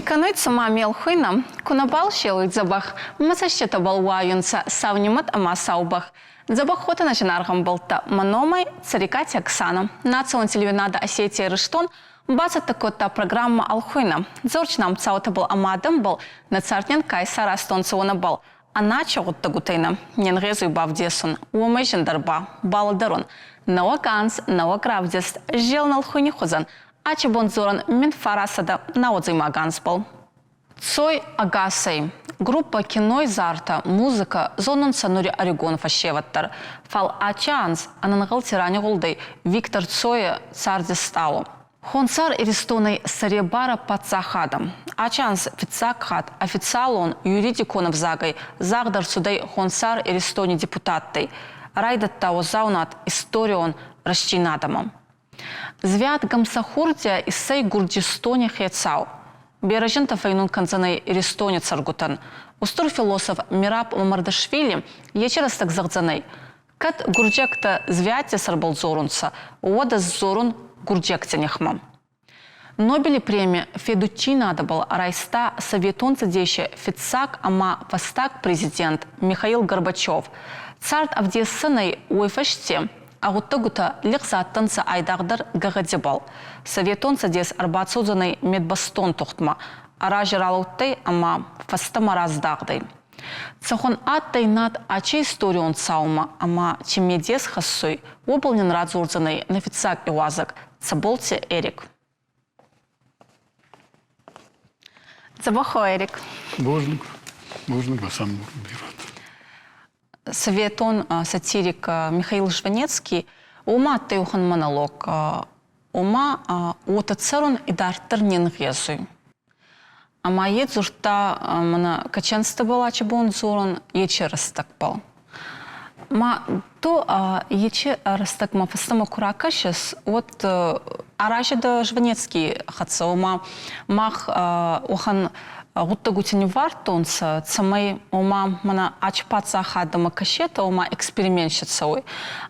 Каной цума мелхуйна, кунабал шелык забах, масащета балуаюнца савнимат ама саубах. Забах хота начинархам болта маномай царикати Оксана. Национ телевинада Осетия Рыштон база такота программа алхуйна. Зорчнам цаута был амадам был нацартнен кайсара астонцуона был. Ана чогут тагутейна. Ненгезуй бавдесун. Уомай жендарба. Балдарон. Науаканс, науакравдес. Жел на алхуйни хузан. Ачебон зоран мен фарасада наодзай маганс был. Цой агасей. Группа кино из арта, музыка, зонун санури орегонов ащеваттар. Фал ачанс, анангал тиране голдей, Виктор Цоя цардистау. Хонсар иристоной саребара пацахадам. Ачанс фицакхат, официалон юридиконов загай, загдар судей хонсар иристони депутаттой. Райдаттау заунат историон расчинадамам. Звят гамсахурдия и сей гурдистони хецау. Бережента фейнун канзанай иристони царгутан. Устур философ Мираб Мамардашвили ечерас так загзанай. Кат гурджекта звяти сарбал зорунца, уода зорун гурджекте нехмам. Нобели премия Федучи надобал райста советонца деща Фицак ама вастак президент Михаил Горбачев. Царт авдессанай уйфаште, а гуттагута лихзаттанца айдагдар гагадзебал. Советонца дес арбацузанай медбастон тухтма, аражиралуттай ама фастама раздагдай. Цахон аттай над ачи историон цаума, ама чемедес хассуй, выполнен радзурзанай на Фицак и уазак, цаболте Эрик. Забахо Эрик. Божник сам берет. Советон сатирик Михаил Жванецкий ума тeuхан монолог ума отацарон и дартер ненгезуй. Ама едзурта мана качанста была чебон зорон ече растакпал. Ма то ече растакма фастама куракашес от аражеда Жванецкий хатса ума мах ухан гутта гутини вартонца, цамай ума мана ачпаца хадама кашета ума экспериментщица ой.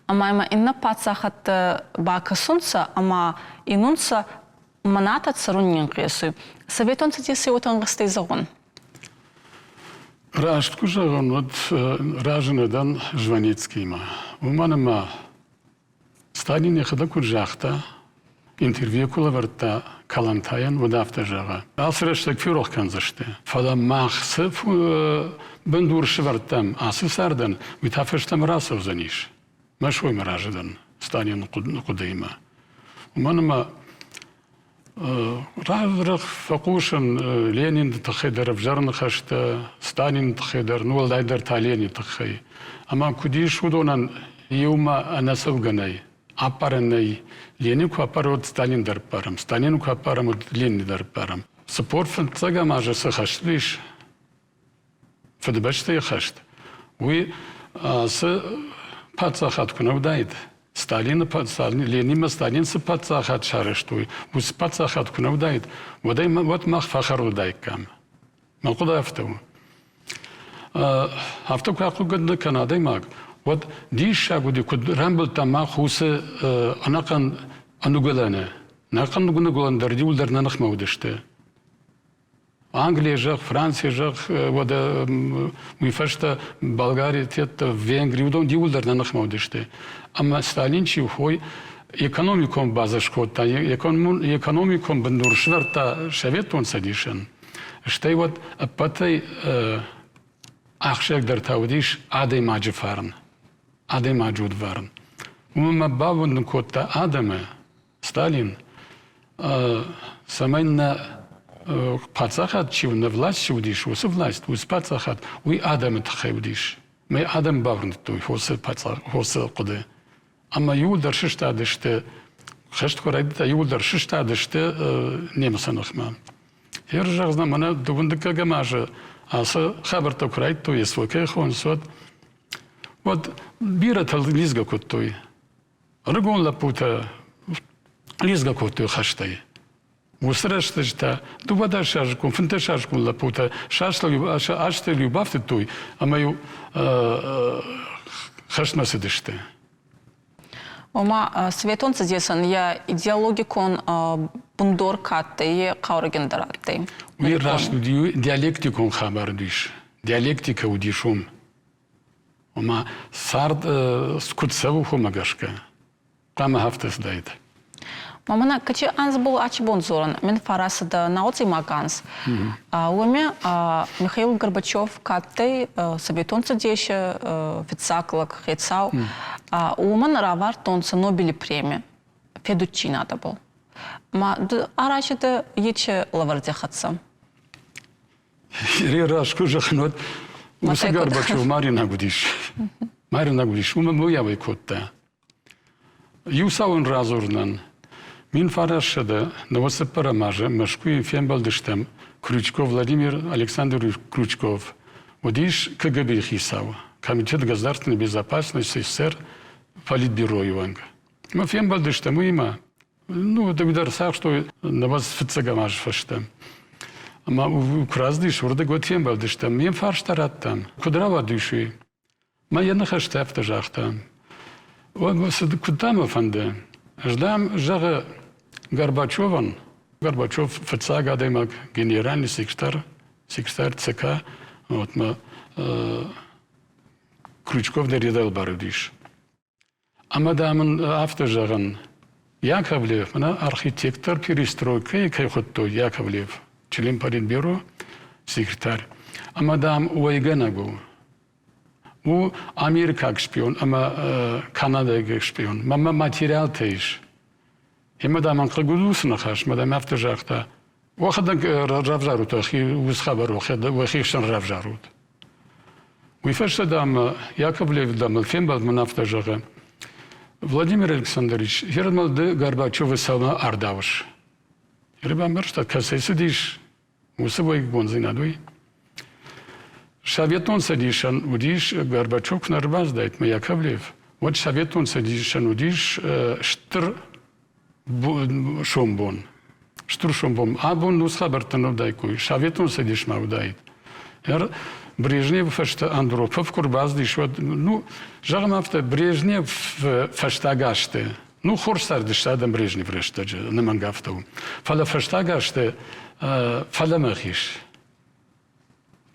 Ама има инна паца хат бака сунца, ама инунца маната царуннин кесу. Советонца дисы отон гастей загон. Рашт кужагон от раженадан Жванецкий ма. Уманама Сталин ехада куджахта. Интервью кулаварта калантаян водафта жага. Алсыраштак фюрох канзашты. Фала махсы бендурши вартам асысардан витафештам расов заниш. Машой маражадан Сталин кудайма. Уманама разрах факушан Ленин тахидар вжарн хашта Сталин тахидар нуалдайдар талени тахай. Ама кудиш удонан юма анасавганай. Апаранай Ленин куапарот Сталин дарпарам, Сталин куапарам от Ленин дарпарам. Сапор фантага мажа сахашлиш, фадбашта яхашт. Уи с пацахат кунавдайт. Сталин пацалин, Ленин Сталин с пацахат шарештуй. У с пацахат кунавдайт. Вот мах фахару дайкам. Малкуда авту. Авту каку гадна Канада маг. Вот диша гуди куд рамбл тама хусы анакан анугалана. Накан нугунагалан дарди улдарна нахмаудышты. Англия жах, Франция жах, вот уйфашта Болгария, тет Венгрия, удон ди улдарна нахмаудышты. Ама Сталин чивхой экономиком базашкота, экономиком бандуршварта шаветон садишен. Штай вот патай ахшек дартаудиш адай маджифарн. Адай маджуд варн. Ума бавун кота Адама, Сталин, самайна пацахат чивна власть чивдиш, усы власть, ус пацахат, уи Адама тхайвдиш. Мы Адам баврн той, хосы пацах, хосы куды. Ама юлдар шиштадышты, хашт корайдыта юлдар шиштадышты немсанахма. Ержахзна мана дугундыка гамажа, асы хабарта корайд той, свой кайхон сот. Вот бират лизга коттой. Рыгон лапута лизга коттой хаштай. Усрашта, дубада шашкун, финта шашкун лапута, ашта любавты той, а мою хашна сидышты. Ома светон цадесан я идеологикон бундор катты, каургендаратты. وی راست دیو دیالکتیکون خبر دیش دیالکتیک و دیشوم و ما سرد سکوت سو خو مگشکه قام هفتس داید Мамана качи анс был ачбон зоран, мен фарасы да наоци маганс. Уме Михаил Горбачев катты собетонца деше вицаклак хецау. Уман равар тонца Нобели премия. Федучи надо был. Ма арачида ече лаварде хатса. Рашку жахнот усы Горбачев Марина гудиш. Марина гудиш. Ума моя котта. Юсаун разурнан. Min farashada Novosibira maja Moskvы фембал дыштам Крючков Владимир Александрович Крючков. Водиш КГБ хисау. Комитет государственной безопасности СССР Политбюро Иванга. Мы фембал дыштам има. Ну, тогда сах, что на вас фицагамаж фаштам. Ама украздиш урда год фембал дыштам. Мен фарштарат там. Кудрава дыши. Ма я нахаштав тажахтам. Вот куда мы фанде? Ждам жага Горбачеван, Горбачев ФЦА демак генеральный секретарь ЦК, вот мы Крючков деридал барудиш. А мадамын автожаган Яковлев, мана архитектор перестройка и кайхотто Яковлев, член Политбюро, секретарь. А мадам Уайганагу, у Америка шпион, ама Канада шпион, мама материал тейш. И мадам анкагудус нахаш, мадам автожахта. Вахадак равжарут, ахи усхабар, вахишан равжарут. Уйфашта дам Яковлев дам фембал ман автожага. Владимир Александрович, ермал де Горбачева сама ардавш. Ребамер штат касайсы диш, усыбой гонзинадуй. Советон садишан удиш Горбачев нарбаз дает Яковлев. Вот советон садишан удиш штр шомбон. Штр шомбон. Абон нусха бартанов дайкуй. Советон садиш маудает. Брежнев фашта Андропов курбаз диш. Ну, жагам авто Брежнев фаштагаште. Ну, хорсар диш садам Брежнев рештаджа. Намангафтау. Фала фаштагаште фаламахиш.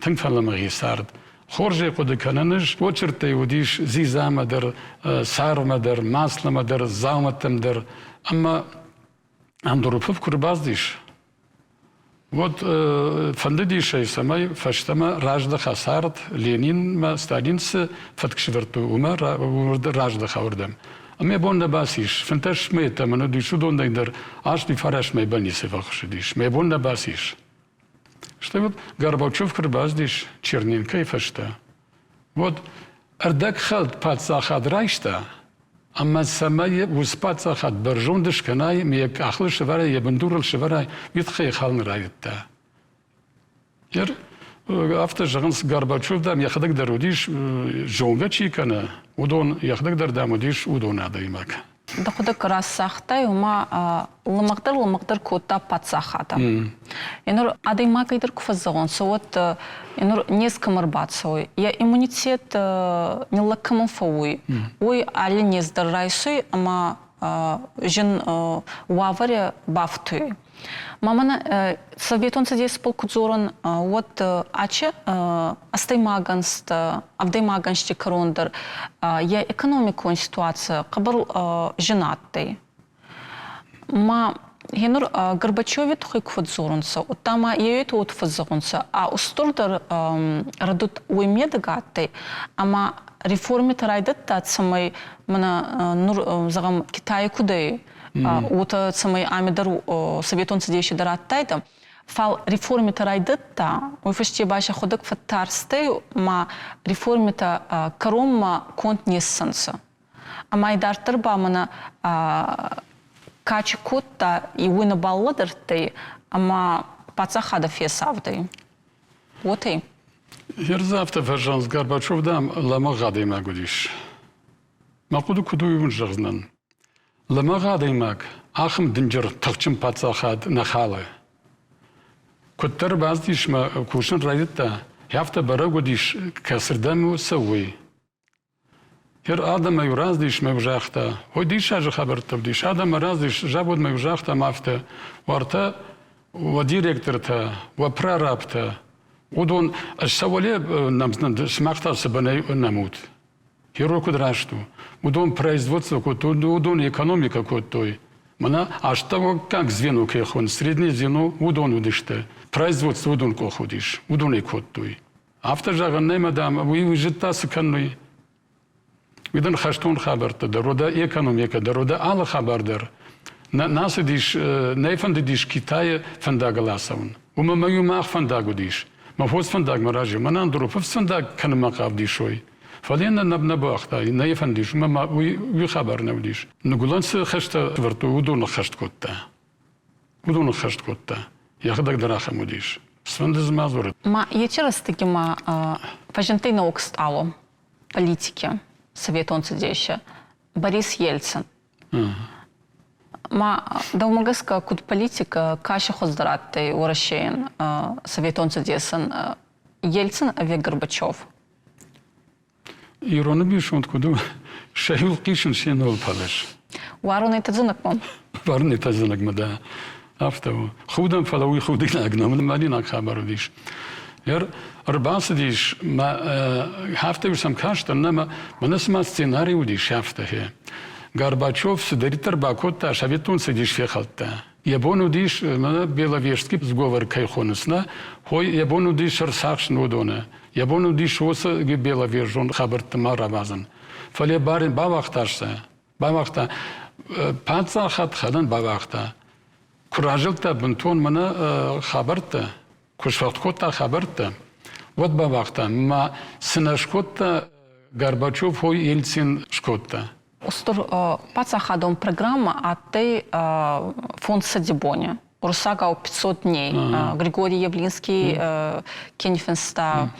Тинг фаламахи сард. Хорже коды кананыш, очерте удиш зизамадыр, сармадыр, масламадыр, зауматымдыр. Amma Andropov kurbazdиш. Вот фандеди шейсамай фаштама ражда хасарт Ленин ма Сталинцы фаткшверту ума ражда хаурдам. Аме бонда басиш. Фанташ мета мана дишу дондайдер аш ди фараш май банисе вахшидиш. Ме бонда басиш. Что вот Горбачев kurbazdиш Черненко и фашта. Вот ардак халт пацахад райшта. أما السماء وسبات أخذ برجوندش كناي ميك أخلي شفراي يبندور الشفراي يتخي خالن رايتا. ير أفتح جانس غارباتشوف دام يخدك دروديش جونغا شيء كنا ودون يخدك در داموديش ودون هذا يماك. دخدك راس ساخته وما لمقدر كوتا باتساخاتا. إنه هذا ما كيدر كفزون صوت إنه نيس كمربات سوي يا إممунитет не лаккамон фауи. Ой али не здарайсуй, ама жен уаваре бафтуй. Мамана советон садись полкудзоран вот аче астаймаганст авдаймаганшти корондар я экономику ситуация кабар женатый. Ма Генур Горбачеве тухай кфадзорунса, оттама яету от фаззорунса, а устурдар радут уймедагатты, ама реформе тарайдат тат самай мана нур загам Китай кудей, ота самай амидару советон сидящий дараттайда, фал реформе тарайдат та, уйфашти баша ходак фаттарстай, ма реформе та каромма конт нессанса, ама идар тарба мана Качи котта и уйна балладерты, ама пацахада фесавды. Вот и. Ерзавта фажанс Горбачев дам лама гадай магудиш. Макуду куду юн жагзнан. Лама гадай маг ахм динжер тахчим пацахад нахалы. Коттар баздиш ма кушин райдта. Яфта барагудиш касрдаму савой. هر آدم ایراز دیش موجخته و دیش از خبر تب دیش آدم راز دیش جابود موجخته مافته ورته و دیرکترته و پررابته و دون السوالی نمزند سماخته سبنای نمود هیرو کد راشتو و دون производство کد و دون економика کد توی منا اشتاق как звено که خون среднее звено و دون ودیشته производство و دون کو خودیش و دون کد توی افته جاگن نمیدم وی جتا سکنوی ویدن خشتون خبر تده رودا економика ده رودا آل خبر در ناس دیش نیفند دیش کیتای فنداگ لاسون و ما میو ماخ فنداگو دیش ما فوز فنداگ مراجع من اندرو فوز فنداگ کنم مقاب دیشوی فلین نبو اختای نیفندیش ما وی خبر نودیش نقولن سه خشت ورتو ودون خشت کوتا ودون خشت کوتا یخدک دراخه مودیش سفندز مازور Ма ечерас таки ма фаженты наук стало политики Совет он цедеща Борис Ельцин. Ма давмагаска куд политика каша хоздаратты уращен Совет он цедесан Ельцин аве Горбачев. Ироны бишон куду шаюл кишен шенол палеш. Варуны тадзунак мам. Варны тазынак мада. Афтау. Худам фалауи худинак нам малинак хабару диш. Яр арбас диш ма хафта висам каштан нама манасма сценарий удиш хафта хе. Горбачев сидеритер бакотта Советун сидиш фехалта. Ябону диш мана беловежский сговор кайхонусна. Хой ябону диш рсахшн удона. Ябону диш оса беловежон хабарт маравазан. Фале барин бавахташса. Бавахта панца хат хадан бавахта. Куражылта бунтон мана хабарта. Кушвахткота хабарта. Вот бавахта. Ма сынашкота Горбачев хой Ельцин шкота. Устор паца хадом программа, а ты фонд Садибоня. Урсага 500 дней. Григорий Явлинский, Кенифенста,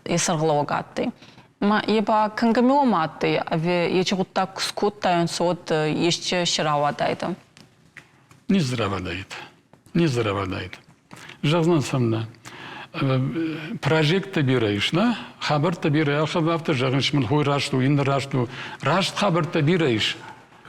Есарглогаты. Ма еба кангамиоматы, аве ечегутта кускутта, сот еще щирава дайда. Не здраво дает. Не здраво дает. Жазнан самна. Прожект табираешь, на? Хабар табираешь, хабар жагнш мин хой рашту, ин рашту. Рашт хабар табираешь.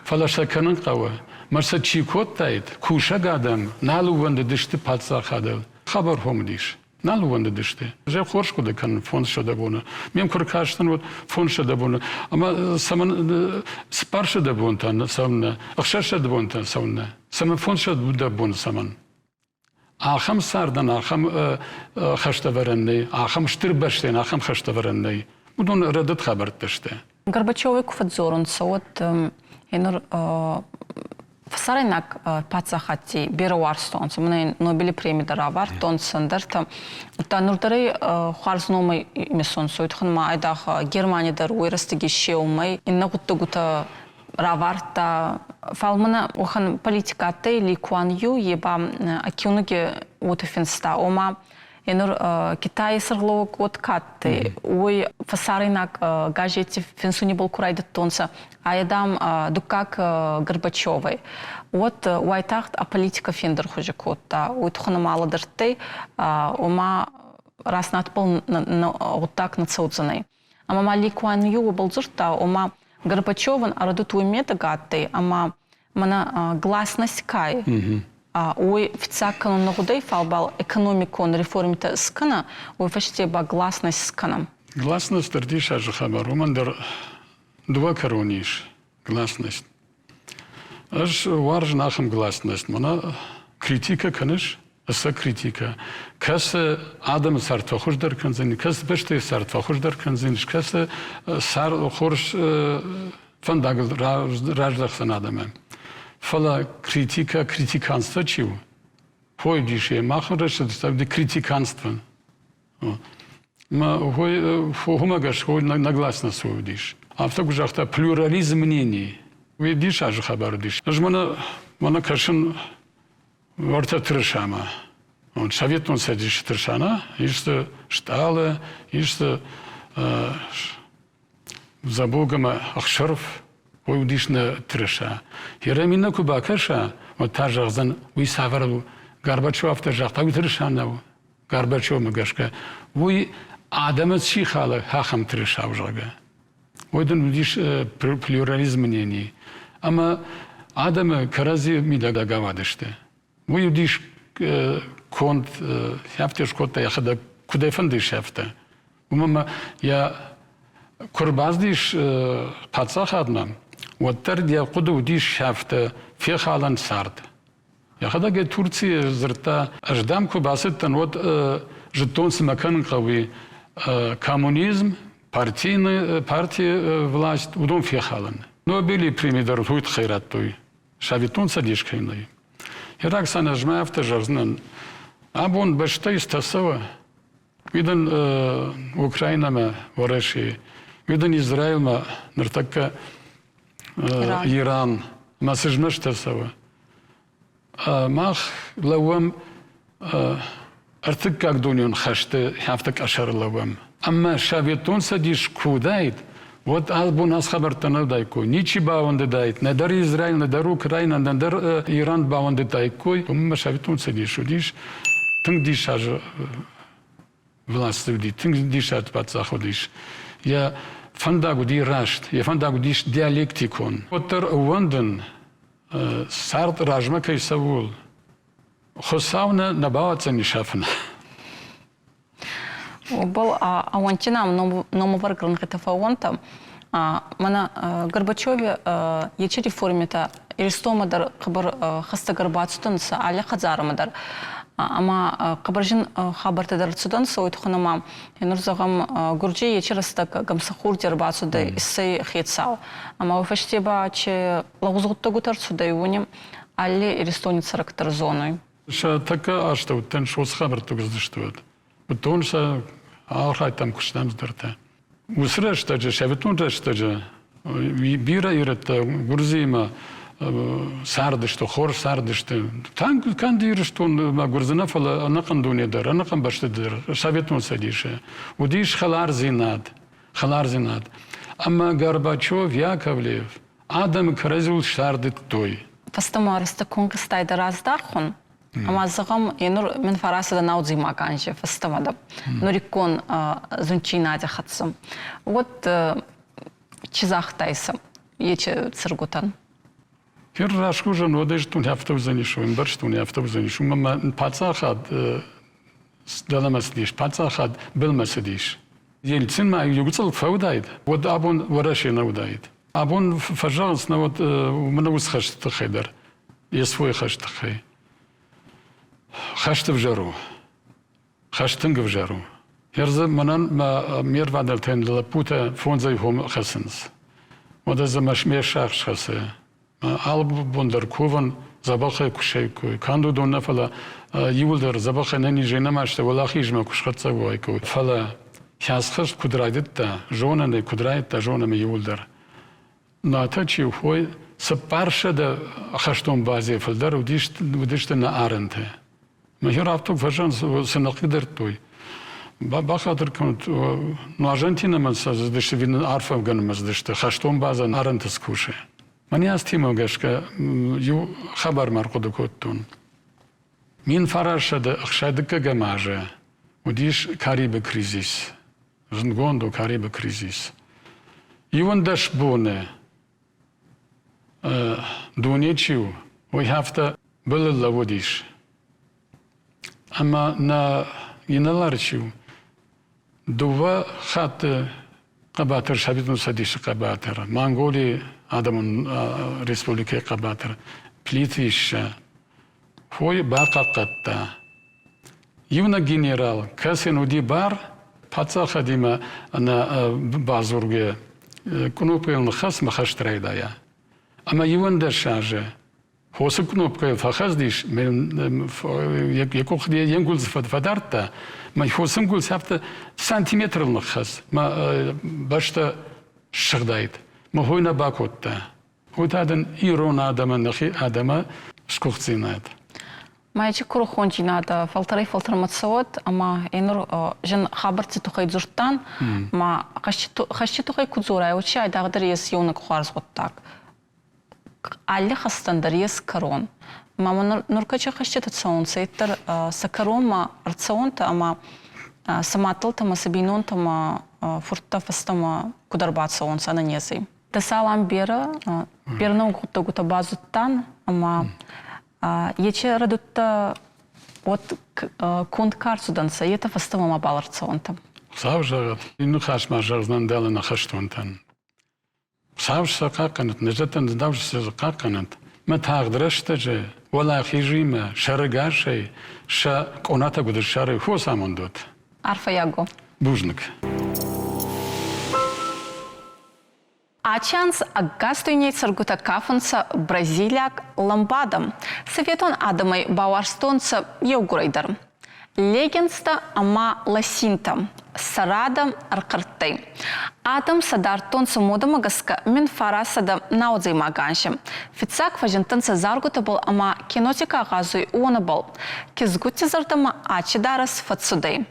Фалаша канан кава. Марса чикот тайт. Куша гадам. Налу ванды дишты паца хадал. Хабар хомдиш. Налу ванды дишты. Же хорш куда кан фонд шадабона. Мем куркаштан вот фонд шадабона. Ама саман спарша дабонтан самна. Ахшаша дабонтан самна. Саман фонд шадабон саман. آخام سردن آخام خشته ورنده آخام شتر بشتن آخام خشته ورنده بدون ردت خبر داشته. Горбачевый куфадзорун сот инор фасаринак пацахати беруарстонс мне Нобель премия даравар тонсандерта та нурдары харзномай месон сойтханма айдах Германия даруй растыги шеумай инна гуттагута раварта фалмана охан политикаты Ли Куан Ю еба акюнуги утефинста ома инор Китай сарлог от катты ой фасаринак газети финсуни был курайдет тонса аядам дукак Горбачевой вот уайтахт а политика финдер хужикота уйтхана маладырты ома раз надпол вот так нацаудзанай ама Ли Куан Ю был зурта ома Горбачеван арадут уймета гатты, ама мана гласность кай. Ой вцакану нагудай фалбал экономикон реформита скана, ой фаште ба гласность сканам. Гласность тардиша же хабару мандер два корониш гласность. Аж варж нахам гласность, мана критика канеш. Аса критика. Кас адам сарт вахуш дар канзин, кас беште сарт вахуш дар канзин, кас сар хорш фандагл раждахсан адаме. Фала критика критиканство чего? Хой дише махараш это критиканство. Ма хой фохумагаш хой нагласно свой диш. А в таком жахта плюрализм мнений. Вы диш аж хабар диш. Аж мана кашин Ворта трешама. Он совет он садишь трешана, есть шталы, есть за Богом ахшарф, ой удиш на треша. Еремина кубакаша, вот та жахзан, вы савару Горбачев та жахта вы трешана, Горбачев магашка, вы адамец шихала хахам треша ужага. Ойден удиш плюрализм мнений. Ама адамы карази мида гавадышты. Вы удиш конт яфтеш кота яхада куда фандиш яфта. Умама я курбаздиш пацах адмам. Вот тардия куда удиш яфта фехалан сард. Яхада ге Турция зрта аждам кубасыттан вот жетон смакан кави коммунизм партия власть удон фехалан. Но были пример хуйт хайраттой. Шавитон садиш кайной. Ирак санажма автожавзнан. Абон баштай стасава. Виден Украинама вореши. Виден Израильма нартака Иран. Масажма стасава. Мах лавам артык как дуньон хашты хафтак ашар лавам. Амма шавитон садиш кудайт. Вот албу нас хабартана дайко. Ничи баунды дайт. Не дар Израиль, не дар Украина, не дар Иран баунды дайко. Умма шавитон садиш. Удиш, тынг диш аж власть уди. Тынг диш аж пацаходиш. Я фандагу ди рашт. Я фандагу диш диалектикон. Отер уанден сарт ражма кайсавул. Хосавна набаваться не шафна. Был авантинам номоваргран гетафаонта. Мана Горбачеве ячи реформита иристомадар хабар хаста Горбацтунса аля хазарамадар. Ама хабаржин хабартадар цуданса уйтхунама инурзагам гурджи ячи растак гамсахур дербацуда иссей хитсау. Ама уфаштеба че лагузгуттагутар цудайуним али иристоница рактар зоной. Ша така ашта уттен шос хабартуг здыштует. Тонса ахай там куштамсдырта. Усрашта же шавитун рашта бира ирата гурзима сардышты, хор сардышты. Там канды ирыштун гурзина фала анакан дунедар, анакан баштыдыр. Шавитун садише. Удиш халар зинат. Амма Горбачев, Яковлев, адам каразул шардыт той. Фастамарыста конкастайда раздархун. Ама зағам енур мен фарасада наудзи маканжи фастамада. Нурикон зунчина адяхатсам. Вот чизахтайсам. Ече циргутан. Хер рашкужан одежтун автобусанишун, барштун автобусанишун. Мама пацахад даламасдиш, пацахад билмасдиш. Ельцин ма югцал фаудайд. Вот абон вараши наудайд. Абон пожалуйста, вот многус хашт хайдар. Я свой хашт хай. Хашты в жару. Хаштынг в жару. Ерза манан мер вадалтен лапута фонзай хом хасынс. Вот это машмер шах шхасы. Алб бондар кован забахай кушайку. Канду донна фала юлдар забахай нани женамашта валахижма кушхатса вайку. Фала хасхаш кудрайдетта, жона не кудрайдетта, жона ме юлдар. На тачи ухой сапарша да хаштон базе фалдар удишта на аренте. Махер авток важан сынақидер той. Бахадыр кунт, ну Аргентина манса здеште вин арфа ганмас здеште хаштон база арентес куше. Мани астимо гашка ю хабар марқуду коттун. Мин фараша да ахшадыка гамажа. Удиш Карибе кризис. Знгондо Карибе кризис. Иван даш боне. Дунечиу. Ой хафта был лаводиш. Ама на иналарчу дува хат қабатыр шабитун садиш қабатыр. Монголия адамын республика қабатыр. Плитвиша. Хой бақа қатта. Юна генерал касен уди бар паца хадима на базурге кнопкаын хас махаштрайдая. Ама юнда шаже. Хосы кнопка фахаздиш, мен якох янгулз фадарта, ма хосым гулз хапта сантиметрлық хас, ма башта шырдайд, ма хойна бакотта. Хойтадын ирон адама нахи адама скухцинайд. Маячи курухончи надо фалтормациот, ама энур жен хабарцы тухай дзуртан, ма хащи тухай кудзурай, учи айдағдыр ес юнак хуарз готтак. Алли хастандар ес корон. Мама нуркача хащи тацион сейттер са корон ма рацион та ама саматыл тама сабинон тама фурта фастама кударбатса он сананезы. Тасалам бера берна угутта гута базуттан, ама ече радутта от конт карсуданса, ета фастама мабаларца он там. Савжагат, ину хашма жарзнан дала на хаштунтан. Савжса каканат, нежатан давжса каканат. ما تقدرش تجه ولا خیجیم شرگاشه ش کناتا گذر شر خو سامان داد. عارفة ياغو. بوجنك. Ачанс агастуйней царгута кафанца Бразилияк ламбадам. Советон адамай бауарстонца еугурайдар. Легенста ама ласинтам. Сарадам аркартай. Адам садартонца модамагаска мен фарасада наудзай маганшим. Фицак важентанца заргута был ама кинотика газуй уона был. Кизгути зардама ачидарас фацудей.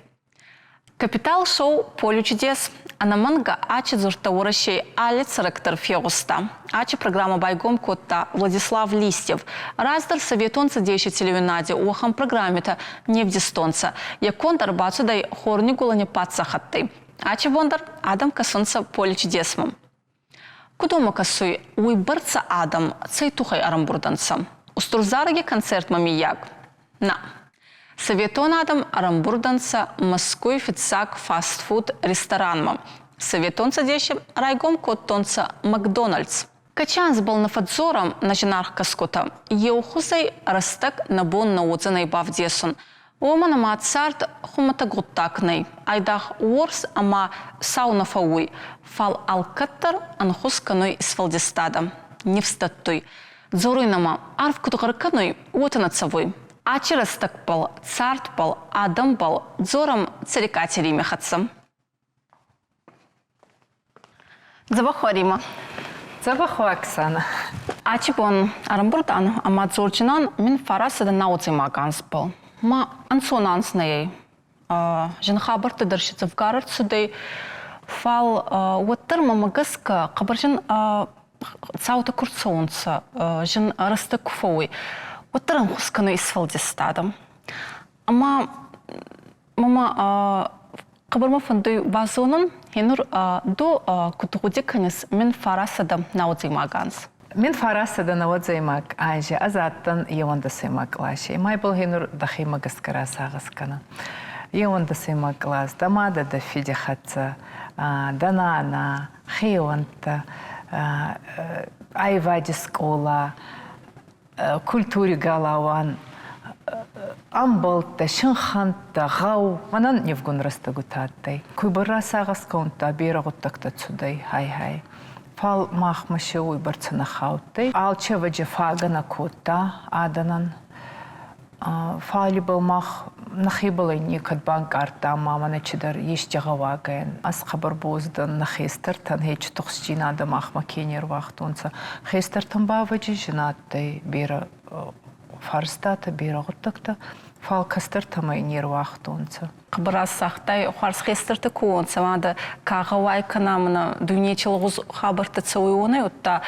Капитал шоу «Поле чудес». Анаманга ачи зуртауращей алец ректор феуста. Ачи программа байгом котта Владислав Листьев. Раздар советонца деятелю Нади ухам программе-то не в дистонца. Якон дарбацудай хорни гулане пацахатты. Ачи бондар Адам касунца «Поле чудесмам». Кудома касуй уйбарца Адам цейтухай арамбурданца. Устурзараги концерт мамияк. На. Советон Адам арамбурданца Москвы фицак фастфуд ресторанмам. Советонца дещем райгом коттонца Макдональдс. Качанс был на фадзором на жинарх каскота. Еухузай растак набон на удзанай бавдесун. Омана мацарт хумата гуттакней. Айдах уорс ама сауна фауй. Фал алкаттар анхусканой с фалдистада. Не встатуй. Дзоруйнама арв кутугарканой уотанацавой. Ачи растак был, царт был, Адам был, дзором царикатери мехатсам. Забаху Рима. Забаху Оксана. Ачи бон арамбурдан, ама дзорчинан мин фарасада наудзай маганс был. Ма ансонанс ней. Жинхабарты дыршица в гарард судей. Фал уаттар мамагаска кабаржин цаута курцонца. Жин растак фауй. Утром хускану из фалдистадом. Ама мама кабарма фандой базонун хенур до кутугудиканис мин фарасада наудзай маганс. Мин фарасада наудзай маг айже азаттан евондасай маг лаши. Май был хенур дахи магаскара сагаскана. Евондасай маг лас дамада да фидихатца данана хионта айвадискола культуре галаван амбалта шынханта гау манан невгун растагутаттай куйбара сагасконта бирагуттакта цудай хай фал махмаше уйбарцана хауттай алчеваджи фагана кота аданан фали был мах нахибалай никад банк арта мамана чидар ешжагавагаен ас хабар боздан нахистартан хеч тухсчинада махма кенер вахтунца хистартан баваджи жинаттай бира фарстата бира гуттакта фал кастартамай нер вахтунца Кабарас сахтай харс хистерты куонца мада кагавай канамна дунечилгуз хабарта цауйоны утта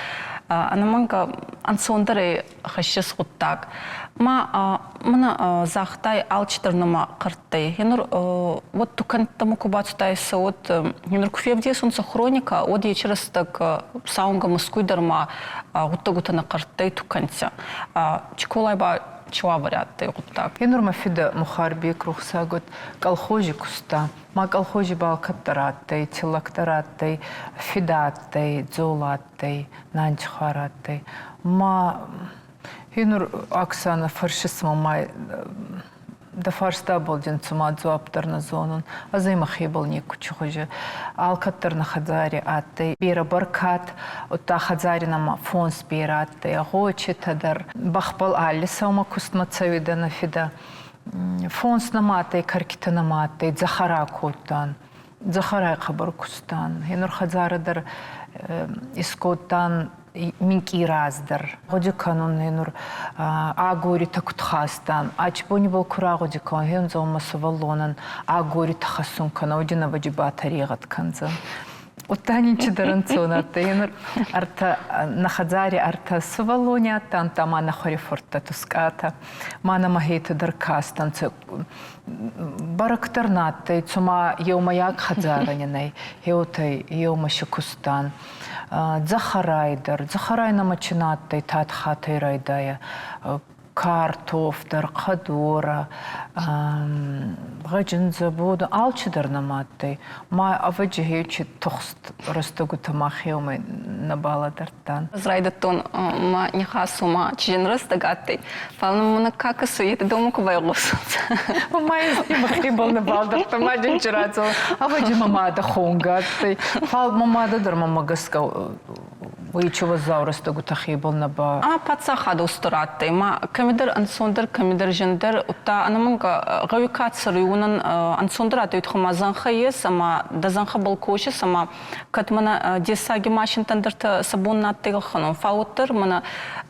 анаманга ансондаре хашис гуттак ма мана захтай алчтарнама карттай хенур вот тукантаму кубацтайса вот хенур куфевдесунца хроника вот ечерстак саунга мускуйдарма гуттагутана карттай туканца чиколайба чуа варианты вот так. Хенур мафида мухарби крухсагут колхози куста ма колхози балкаттараттай тилактараттай фидаттай золаттай нанчхараттай ма хенур Оксана фаршисма май да фарста болдин цума зуаптарна зонун азайма хибал нику чухожи алкаттарна хазари аттай бира баркат утта хазари нама фонс бира аттай агочи тадар бахпал алли саума кустма цавидана фида фонс наматай каркита наматай захара коттан захарай хабар кустан хенур хазарадар искоттан минки раздар. Годи канун хенур агори такутхастан. Ачбони был кура годи кан хен зома савалонан агори тахасун кана одина ваджи батаригат канза. Утаничи даранцона тейнер арта нахадзари арта сувалоня танта мана хорифорта туската мана махейта даркастанца барактарнаттай цума еумаяк хадзаранинай еутай еумашикустан Захарай намачинаттай татхатай райдая картофтар, қадора, ғажын забуды, алчыдар наматтай. Ма аваджихеючи тоқст растагу тамахеумай набаладартан. Зрайдаттон ма нихасу ма чижен растагаттай. Фална муна какасу еті дому кубай ғосунца. Ма изима хрибал набалдартан, ма джинчирацу. Аваджи мамада хонгаттай. Фал мамада дар мамагаска Уйчува заурастагу тахибал наба. Патса хада устураттай. Ма камидар ансондер, камидар жендер. Утта анаманга гавикат сарыюнан ансондерат уйтхама занха ес, ама да занха балкоши, сама катмана десаги машин тандерта сабун наттайга ханон. Фауттер мана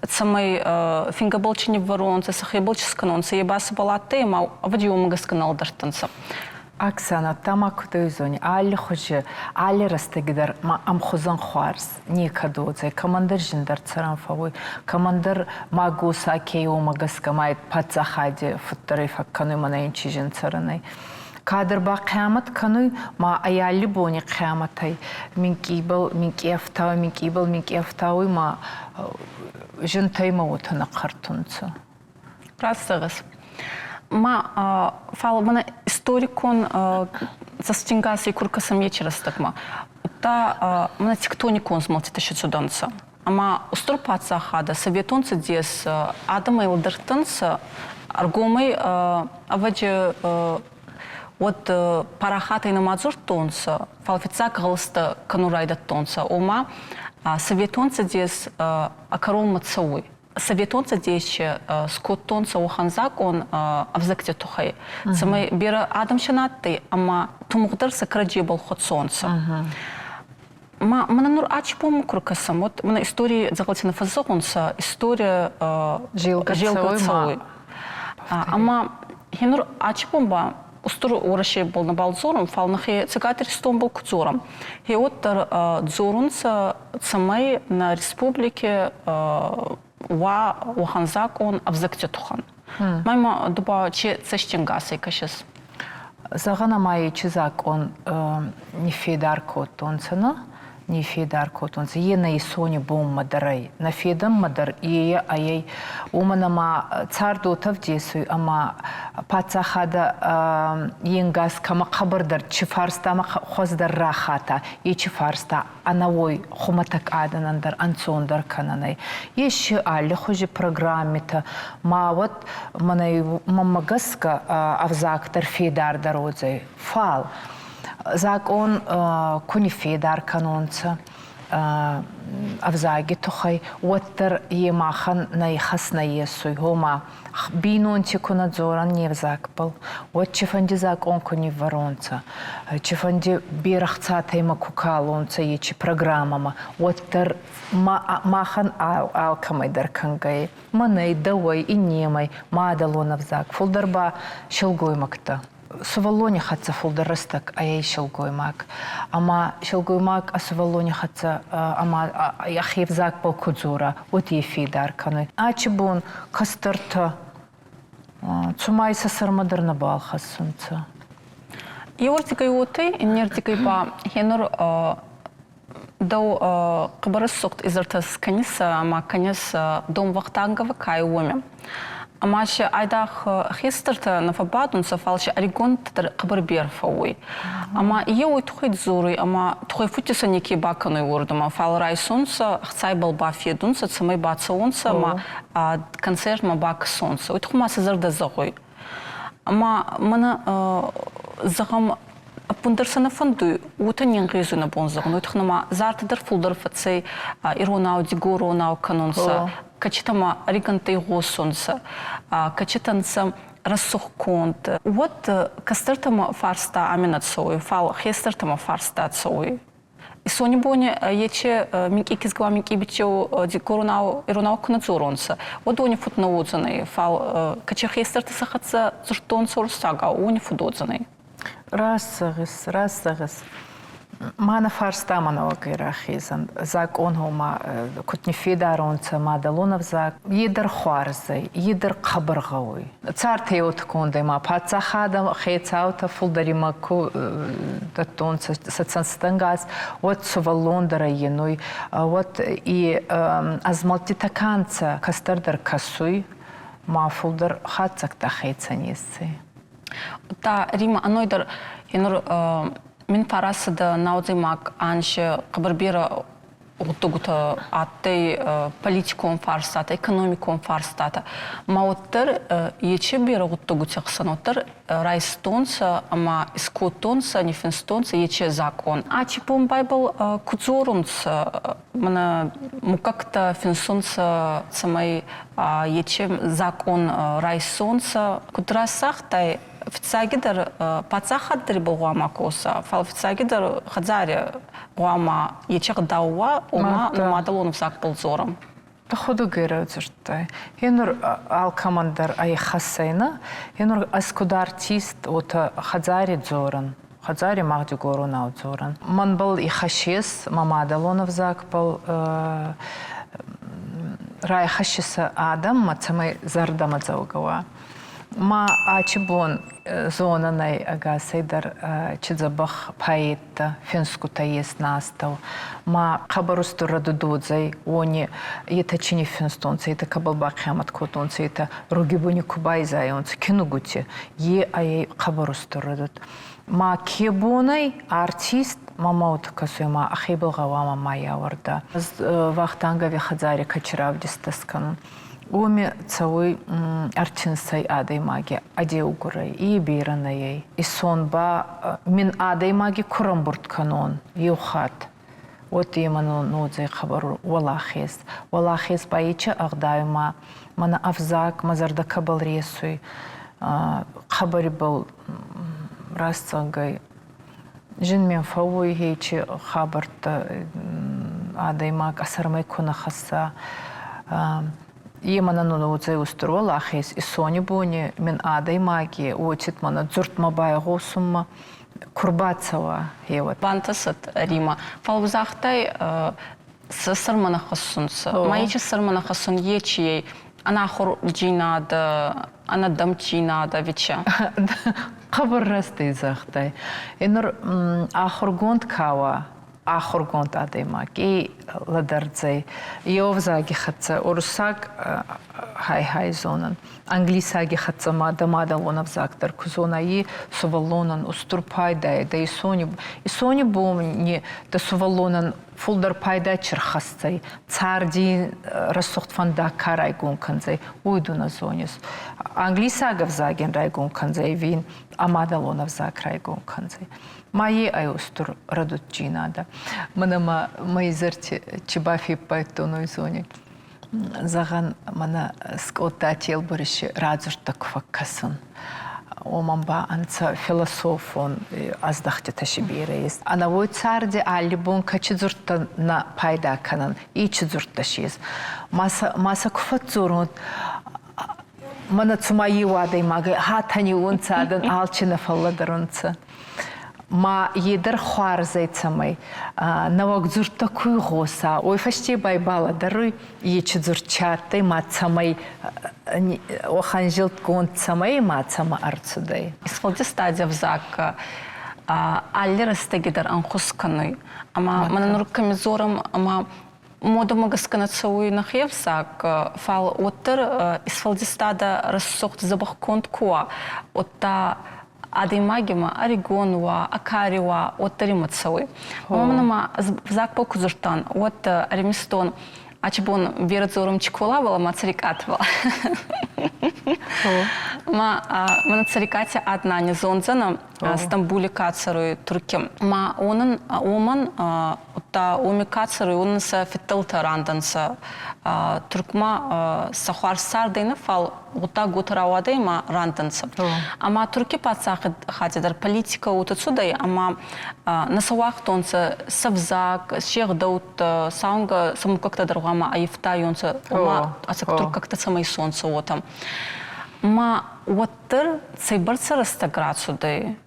самай фингабалчини воронца, сахибалчи сканонца, ебасы балаттай, ма авадиумага сканалдартанца. Оксана, там актуизони, али хуже, али растегидар, ма амхузан хуарс, никадодзе, командир жиндар царам фавой, командир магуса кейо магаскамайт пацахади футтарей факкану манаинчи жин царанай. Кадр ба қиямат кануй, ма аяли бони қияматай, минкибал, минкиафтауй, ма жинтай маутана қартунца. Красавас. Ма фал мана историкон застингасы и куркасам вечерастакма. Та мана тектоникон смалтита шицуданца. Ама устропаца хада советонца дес адама илдартанца аргомай аваджи вот парахата и намазур тонца фалфицак галста канурайда тонца. Ома советонца дес акарол мацауй. Советонца дещи скоттонца уханзак он авзакте тухай. Самай бера адам шанатты, ама тумугдар сакраджибал ходсонца. Ма нур ачпом куркасам. Вот мана история загалтина фазонца, история жилгацауй. Ама хинур ачпомба устур ураши был на балзором, фалнахи цикатер стом был кузором. И вот дзорунца самай на республике ва уханзак он авзакте тухан. Майма дуба че цештингасы кашес. Загана май чизак он не федарко тонцена, не федарко тонце. Ена и сони бом мадарай. На федам мадар ие ай уманама цар дотав десуй, ама пацахада енгас кама хабардар чифарста ма хоздар рахата и чифарста анавой хуматак аданандар ансондар кананай. Еще али хуже программита ма вот манай мамагаска авзактар федар дародзай фал. Закон куни федар канонца авзаги тухай уаттар емахан найхас наесуй гома бинонти кунадзоран невзакпал вот чефанди закон куни воронца чефанди бирахцатай макукалонца ечи программама уаттар махан алкамайдар кангай манай давай и немай мадалон авзак фулдарба шелгой макта Сувалоне хатса фулдарыстак, а я шелгоймак. Ама шелгоймак, а сувалоне хатса, ама яхевзак пал кудзура, вот ефидар каной. Ачибун кастарта, цумай сасармадар набал хасунца. И ортикай уты, нертикай па хенур дау кабарыс сокт изартас каниса, ама канис дом вахтангава кай уме. Амаше айдах хестерта на фабадунца фалше орегон тар кабарбер фауй. Ама еуй тухай дзурui, ама тухай футиса неки баканой урдума. Фал райсунца, хцай балба федунца, цамай бацаунца, ама концерт ма бак сонца. Уйтхума сезарда загой. Ама мана загам пундарсана фонду ута нингизу на бонзагун. Уйтхнама зартадар фулдар фацей иронау дигуру нау канонца. Качитама оригантай госунца, качитанца рассухконт. Вот кастертама фарста аминацой, фал хестертама фарста цой. И сони бони ече мики кизгва мики бичо дикорунау иронау кнацуронца. Вот они футнаудзаны, фал кача хестерта сахатса зуртон сорсага, они фудодзаны. Рассагыс. Мана фарста мана вагирахизан. Зак он хома кутни фидаронца мадалонов зак. Едер хварзай, едер қабырғауи. Цар теот конде ма пацахада хейцаута фулдарима ку датон сацанстангаз. Вот сувалондара еной. Вот и азмалтитаканца кастардар касуй. Ма фулдар хацакта хейцанесцы. Та Рима анойдар инур мен парасыды наудзимак аншы қыбырбері ұғыттығыты атты политикон фарстаты, экономикон фарстаты. Мауыттыр ечі бері ұғыттығыты қысын оттыр райстонсы, ама искотонсы, нефенстонсы ечі закон. А чипон байбыл кудзорунсы, мына мукакта фенсонсы цамай ечі закон райсонсы. Кудрасақтай официагидер пацахаддер болгоама коса, фал официагидер хадзари гоама ечег дауа ома мадалонов зак болзором. Походу герозертай. Енур алкамандар ай хасайна, енур аскудар артист от хадзари дзоран. Хадзари магди гору нау дзоран. Ман был и хашес, мамадалонов зак был рай хашеса адам, мацамай зардама заугава. Ма ачибон зонанай агасайдар чидзабах паетта финску таес настав. Ма хабарусту радудудзай они это чини финстонцы это кабалбак хамат котонцы это ругибуни кубайзай онцы кинугути е ай хабарусту радуд. Ма кебонай артист мамаут касуема ахибылгавама мая варда. Вахтангави хадзари качравдистаскан. Оми цауй артинсай адай маги адеугурай и биранай и сонба мин адай маги курамбурт канон юхат вот именно нодзай хабару валахис баича агдайма мана авзак мазарда кабал ресуй хабари был расцангай жин мен фауй хейчи хабарта адай маг асармай кунахаса Емана нуцей устроила ахис и сони буни мен адай маги учит мана дзурт мабай госумма курбацава еват. Бантасат Рима. Фалвзахтай сырмана хасунса. Маичи сырмана хасун ечей. Она хор джинада, она дамчинада веча. Хабар растай захтай. Инур ахургонд кава. Ахургонт адаймак и ладарцей йовзаги хатса урсак хай зонан англисаги хатса мадалонов зактар кузона и сувалонан устурпайда да и сони бомни да сувалонан фулдар пайда черхасцей царди рассохт фанда карай гунканзей уйду на зонис англисага взаген рай гунканзей вин амадалонов закрай гунканзей Мои аюстур радут джинада. Мана майзерти чебафи пайтону зоне. Заган мана скота тел бориши радзуртак факкасын. Омамба анца философон аздахте ташибирейс. Ана вой царди алибон качидзурта на пайда канан и чидзурташиз. Маса куфатзурун мана цумаи вадай мага хатани унцадан алчина фалладарунца. Ма едер хварзайцамай, навак дзурта куйгоса, ой фашти байбала даруй, ечи дзурчатай, мацамай, оханжилт гонцамай, мацама арцудай. Исхолди стадия взак, алли растегидер анхусканой, ама мананур камизором, ама мода магасканацауи нахевсак, фал оттер, исхолди стада рассохт забахконт куа, отта адаймагима орегонуа, акариуа, от таримацауи. Мамнама взак полкузуртан, от ремистон, ачбон верадзорум чиколавала, ма царикатвала. Ма царикате одна не зонзана, Стамбуле кацаруи турки. Ма онан оман, та оми кацаруи онан са фитилта ранданса. Туркма сахар сардайна фал ута гутаравадай ма ранданса. Ама турки пацах хатидар политика утацудай, ама насавах тонса савзак, шехдаут, саунга саму как-то другама аифта юнса, ама асак турк как-то самай солнце отам. Ма уаттыр цейбарца растаграцудай.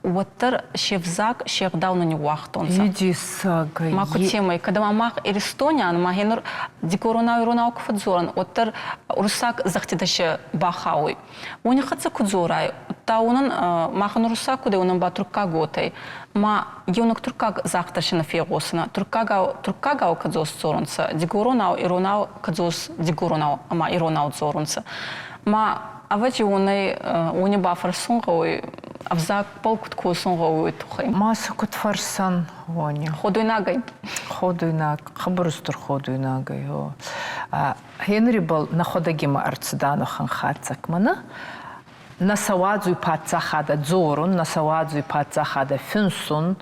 уаттар шевзак шевдауна не уахтонса. Иди сага. Маку темой, когда мамах Эристонян, махинур декорунау иронау кфадзоран, уаттар урсак захтидаше бахауй. У них отца кудзорай, та унан маханур русак, куда унан ба турка готай. Ма юнок туркаг захташина фегосна, туркагау кадзос зорунца, декорунау иронау кадзос декорунау, ама иронау зорунца. Ма авачи уни бафар сунгауй, авзак полкут косунгауй тухай. Маса кут фарсан воня. Ходуйнагай. Ходуйнаг, хабарустур ходуйнагай. Хенри был на ходагима арцдану ханхацак мана. Насавадзуй пацахада дзорун, насавадзуй пацахада фюнсун.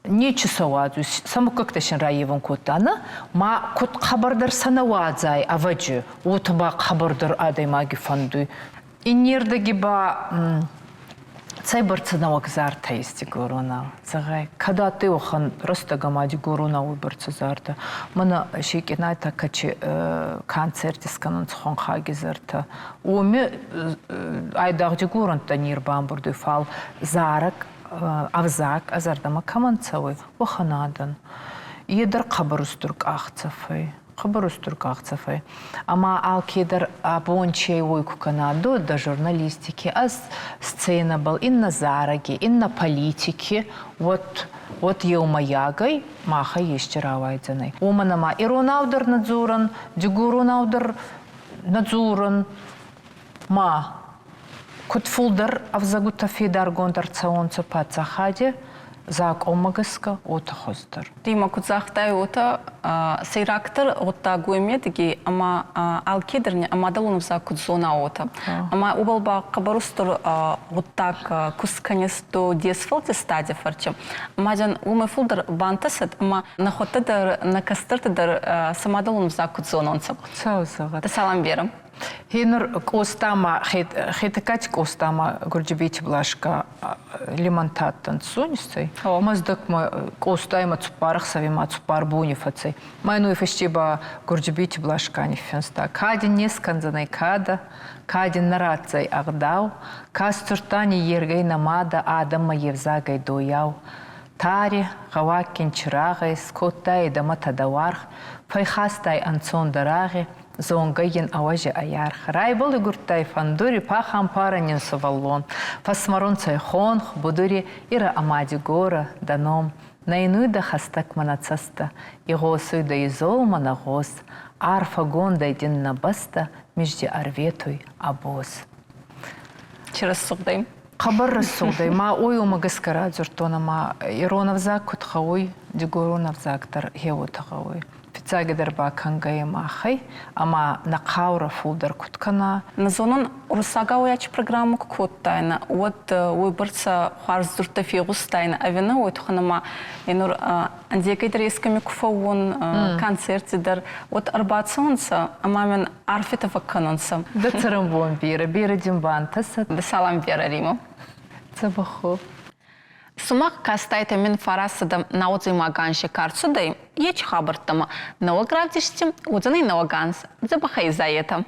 Нече савадзуй, само как-то шен раеван кутана, ма кут хабардар санавадзай аваджи, утба хабардар адай маги фандуй. И нердаги ба цай барцанавак зарта есть гурунау. Цагай, когда ты охан ростагамади гурунау барца зарта, мана шикинай такачи концерте сканун цхон хаги зарта. Уми айдагди гурунта нирбамбурду фал зарак авзак азардама каманцавой оханадан. Едар қабарустурк ахцафай. Қабарустурк ахцафай. Ама алкедар абончей ойку канаду да журналистики, аз сцена был и на зараге, и на политике. Вот еумаягай маха ещеравайдзанай. Оманама иронаудар надзуран, дигурунаудар надзуран, ма кутфулдар авзагута фидар гондар цаонца пацахаде зак омагаска отахостар. Дима кутзахтай ота сейрактор отта гуемедги ама алкедерне амадалунов за кутзона ота. Ама убалба кабарустор оттак кусканесто десфалте стадия фарча. Амаджан уме фулдар бантасет ама нахотадар накастартадар самадалунов за кутзононца. Цаузага. Та салам верам. Хинур костама хитакач костама гурджибич блашка лимонтаттан сунистай. Маздак ма костайма цупарах савима цупар бунифацей. Майну ифештиба гурджибич блашка не фенста. Кадин несканзанай када, кадин нарацай агдау, кастуртани ергай намада адама евзагай дояу. Тари гавакин чирагай скоттай дамата даварх, файхастай анцон дараги. Зонгайен аважи аярх. Райбол и гуртай фандури пахам паранин саваллон. Фасмарон цайхон будури ира амади гора даном. Найнуй да хастак манацаста. Игосуй да изол манагос. Арфа гонда един набаста. Межди арветуй абос. Через сугдай. Хабар рассудай. Ма ой умагаскара дзуртона ма иронов зак кутхауй. Дигуронов зактар хевутахауй. Цагадар ба кангаем ахай, ама на каура фулдар куткана. На зонон урсага уяч программу куттайна. Вот выборца харздурта фигустайна. А вина вот ханама инур андекайдар есками куфаун концертидар. Вот арбационца, амамен арфитова канонца. Да царамбон бира димбантаса. Да салам вера Риму. Цабахо. Сумах кастайта мен фарасыдам наудзыма ганши карцудай, еч хабартама, налагравдишти, удзаны налаганс, дзабахай заетам.